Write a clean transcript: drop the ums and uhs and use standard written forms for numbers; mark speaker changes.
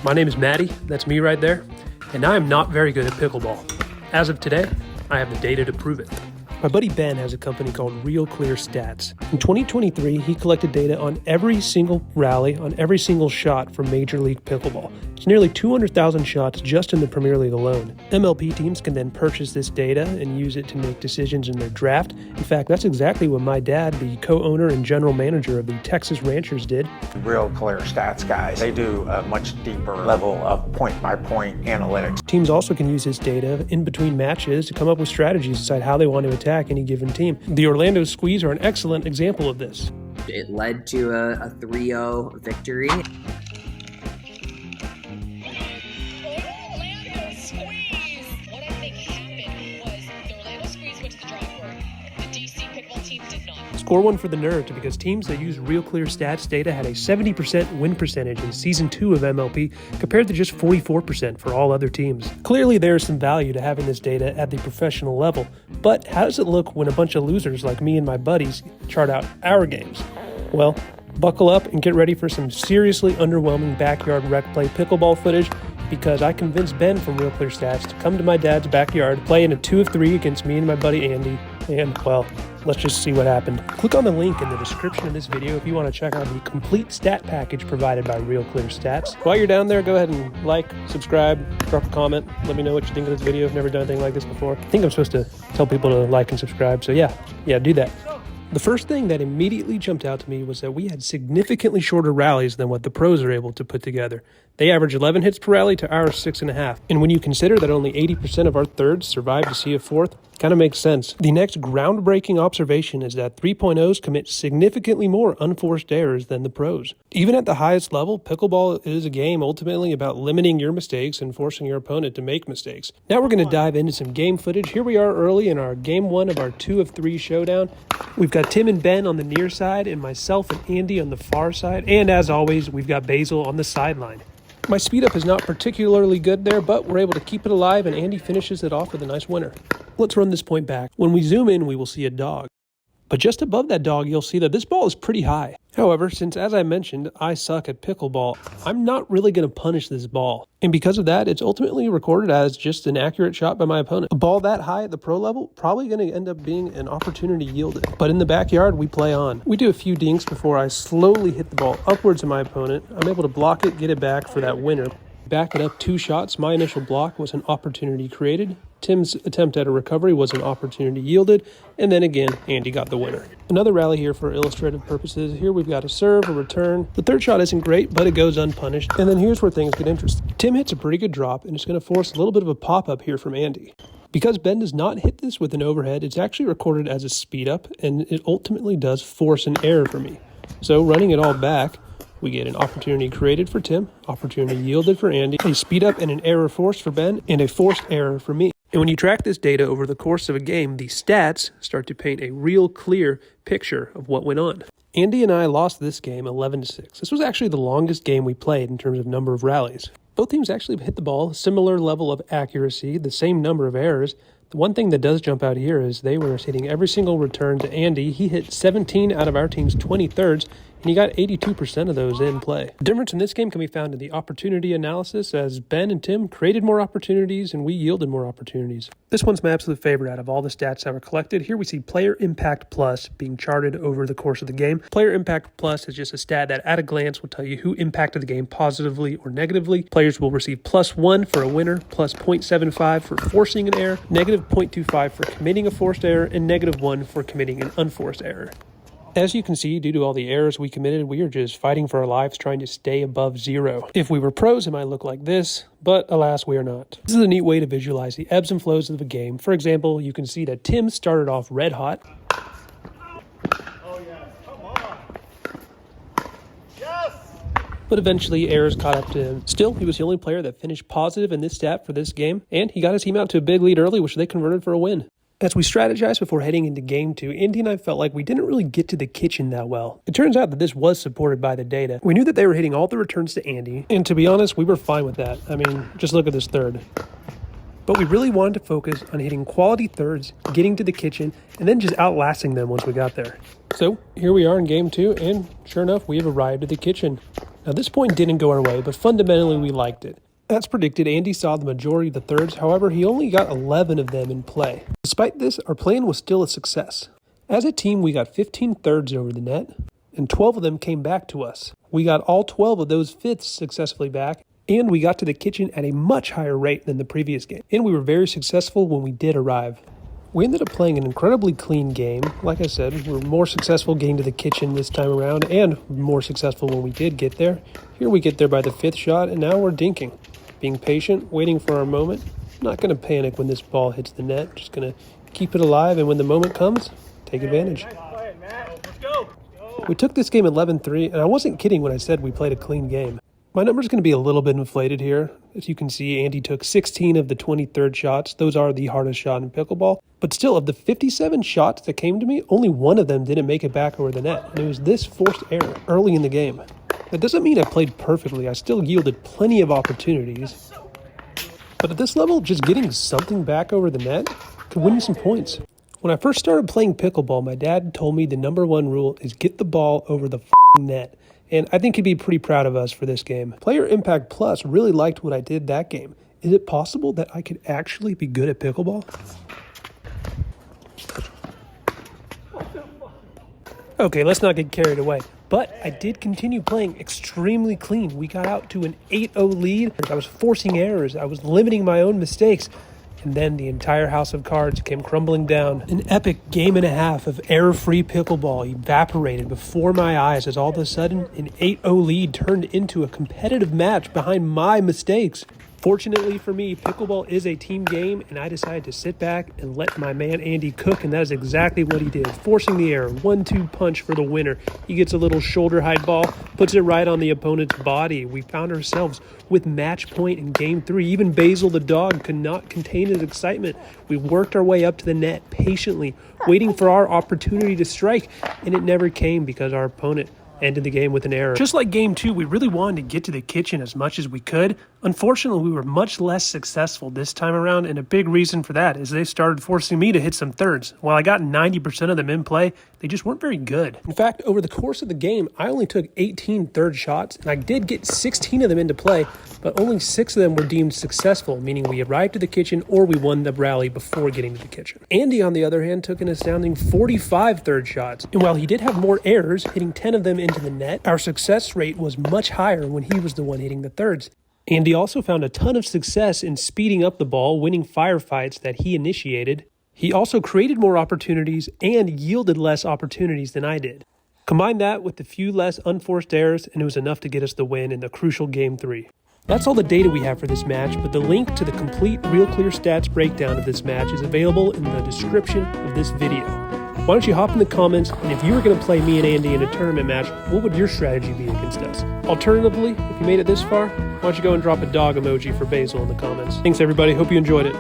Speaker 1: My name is Maddie, that's me right there, and I am not very good at pickleball. As of today, I have the data to prove it. My buddy Ben has a company called Real Clear Stats. In 2023, he collected data on every single rally, on every single shot from Major League Pickleball. It's nearly 200,000 shots just in the Premier League alone. MLP teams can then purchase this data and use it to make decisions in their draft. In fact, that's exactly what my dad, the co-owner and general manager of the Texas Ranchers, did.
Speaker 2: Real Clear Stats guys, they do a much deeper level of point-by-point analytics.
Speaker 1: Teams also can use this data in between matches to come up with strategies to decide how they want to attack any given team. The Orlando Squeeze are an excellent example of this.
Speaker 3: It led to a 3-0 victory.
Speaker 1: Score one for the nerds because teams that use Real Clear Stats data had a 70% win percentage in Season 2 of MLP compared to just 44% for all other teams. Clearly there is some value to having this data at the professional level, but how does it look when a bunch of losers like me and my buddies chart out our games? Well, buckle up and get ready for some seriously underwhelming backyard rec play pickleball footage, because I convinced Ben from Real Clear Stats to come to my dad's backyard, play in a 2 of 3 against me and my buddy Andy, and, well, let's just see what happened. Click on the link in the description of this video if you want to check out the complete stat package provided by Real Clear Stats. While you're down there, go ahead and like, subscribe, drop a comment, let me know what you think of this video. I've never done anything like this before. I think I'm supposed to tell people to like and subscribe, so yeah, do that. The first thing that immediately jumped out to me was that we had significantly shorter rallies than what the pros are able to put together. They average 11 hits per rally to our 6.5. And when you consider that only 80% of our thirds survive to see a fourth, it kind of makes sense. The next groundbreaking observation is that 3.0s commit significantly more unforced errors than the pros. Even at the highest level, pickleball is a game ultimately about limiting your mistakes and forcing your opponent to make mistakes. Now we're going to dive into some game footage. Here we are early in our game 1 of our 2 of 3 showdown. We've got Tim and Ben on the near side and myself and Andy on the far side. And as always, we've got Basil on the sideline. My speed up is not particularly good there, but we're able to keep it alive, and Andy finishes it off with a nice winner. Let's run this point back. When we zoom in, we will see a dog. But just above that dog, you'll see that this ball is pretty high. However, since, as I mentioned, I suck at pickleball, I'm not really going to punish this ball. And because of that, it's ultimately recorded as just an accurate shot by my opponent. A ball that high at the pro level, probably going to end up being an opportunity yielded. But in the backyard, we play on. We do a few dinks before I slowly hit the ball upwards of my opponent. I'm able to block it, get it back for that winner. Back it up 2 shots. My initial block was an opportunity created. Tim's attempt at a recovery was an opportunity yielded, and then again, Andy got the winner. Another rally here for illustrative purposes. Here we've got a serve, a return. The third shot isn't great, but it goes unpunished. And then here's where things get interesting. Tim hits a pretty good drop, and it's going to force a little bit of a pop-up here from Andy. Because Ben does not hit this with an overhead, it's actually recorded as a speed up, and it ultimately does force an error for me. So running it all back, we get an opportunity created for Tim, opportunity yielded for Andy, a speed up and an error forced for Ben, and a forced error for me. And when you track this data over the course of a game, the stats start to paint a real clear picture of what went on. Andy and I lost this game 11-6. This was actually the longest game we played in terms of number of rallies. Both teams actually hit the ball, similar level of accuracy, the same number of errors. The one thing that does jump out here is they were hitting every single return to Andy. He hit 17 out of our team's 20 thirds, and he got 82% of those in play. The difference in this game can be found in the opportunity analysis, as Ben and Tim created more opportunities and we yielded more opportunities. This one's my absolute favorite out of all the stats that were collected. Here we see Player Impact Plus being charted over the course of the game. Player Impact Plus is just a stat that at a glance will tell you who impacted the game positively or negatively. Players will receive +1 for a winner, plus 0.75 for forcing an error, negative 0.25 for committing a forced error, and -1 for committing an unforced error. As you can see, due to all the errors we committed, we are just fighting for our lives trying to stay above 0. If we were pros, it might look like this, but alas, we are not. This is a neat way to visualize the ebbs and flows of the game. For example, you can see that Tim started off red hot.
Speaker 4: Oh yeah, come on. Yes!
Speaker 1: But eventually errors caught up to him. Still, he was the only player that finished positive in this stat for this game, and he got his team out to a big lead early, which they converted for a win. As we strategized before heading into Game 2, Andy and I felt like we didn't really get to the kitchen that well. It turns out that this was supported by the data. We knew that they were hitting all the returns to Andy, and to be honest, we were fine with that. I mean, just look at this third. But we really wanted to focus on hitting quality thirds, getting to the kitchen, and then just outlasting them once we got there. So here we are in Game 2, and sure enough, we have arrived at the kitchen. Now this point didn't go our way, but fundamentally we liked it. As predicted, Andy saw the majority of the thirds, however, he only got 11 of them in play. Despite this, our plan was still a success. As a team, we got 15 thirds over the net, and 12 of them came back to us. We got all 12 of those fifths successfully back, and we got to the kitchen at a much higher rate than the previous game. And we were very successful when we did arrive. We ended up playing an incredibly clean game. Like I said, we were more successful getting to the kitchen this time around, and more successful when we did get there. Here we get there by the fifth shot, and now we're dinking. Being patient, waiting for our moment. Not going to panic when this ball hits the net. Just going to keep it alive, and when the moment comes, take advantage. We took this game 11-3, and I wasn't kidding when I said we played a clean game. My number's going to be a little bit inflated here. As you can see, Andy took 16 of the 23rd shots. Those are the hardest shot in pickleball. But still, of the 57 shots that came to me, only one of them didn't make it back over the net. And it was this forced error early in the game. That doesn't mean I played perfectly. I still yielded plenty of opportunities. But at this level, just getting something back over the net could win you some points. When I first started playing pickleball, my dad told me the number one rule is get the ball over the net. And I think he'd be pretty proud of us for this game. Player Impact Plus really liked what I did that game. Is it possible that I could actually be good at pickleball? Okay, let's not get carried away. But I did continue playing extremely clean. We got out to an 8-0 lead. I was forcing errors. I was limiting my own mistakes. And then the entire house of cards came crumbling down. An epic game and a half of error-free pickleball evaporated before my eyes as all of a sudden an 8-0 lead turned into a competitive match behind my mistakes. Fortunately for me, pickleball is a team game, and I decided to sit back and let my man Andy cook, and that is exactly what he did. Forcing the error, 1-2 punch for the winner. He gets a little shoulder height ball, puts it right on the opponent's body. We found ourselves with match point in game 3. Even Basil the dog could not contain his excitement. We worked our way up to the net patiently, waiting for our opportunity to strike, and it never came because our opponent ended the game with an error. Just like game 2, we really wanted to get to the kitchen as much as we could. Unfortunately, we were much less successful this time around, and a big reason for that is they started forcing me to hit some thirds. While I got 90% of them in play, they just weren't very good. In fact, over the course of the game, I only took 18 third shots, and I did get 16 of them into play, but only 6 of them were deemed successful, meaning we arrived to the kitchen or we won the rally before getting to the kitchen. Andy, on the other hand, took an astounding 45 third shots, and while he did have more errors, hitting 10 of them into the net, our success rate was much higher when he was the one hitting the thirds. Andy also found a ton of success in speeding up the ball, winning firefights that he initiated. He also created more opportunities and yielded less opportunities than I did. Combine that with a few less unforced errors, and it was enough to get us the win in the crucial Game 3. That's all the data we have for this match, but the link to the complete Real Clear Stats breakdown of this match is available in the description of this video. Why don't you hop in the comments, and if you were going to play me and Andy in a tournament match, what would your strategy be against us? Alternatively, if you made it this far, why don't you go and drop a dog emoji for Basil in the comments. Thanks everybody, hope you enjoyed it.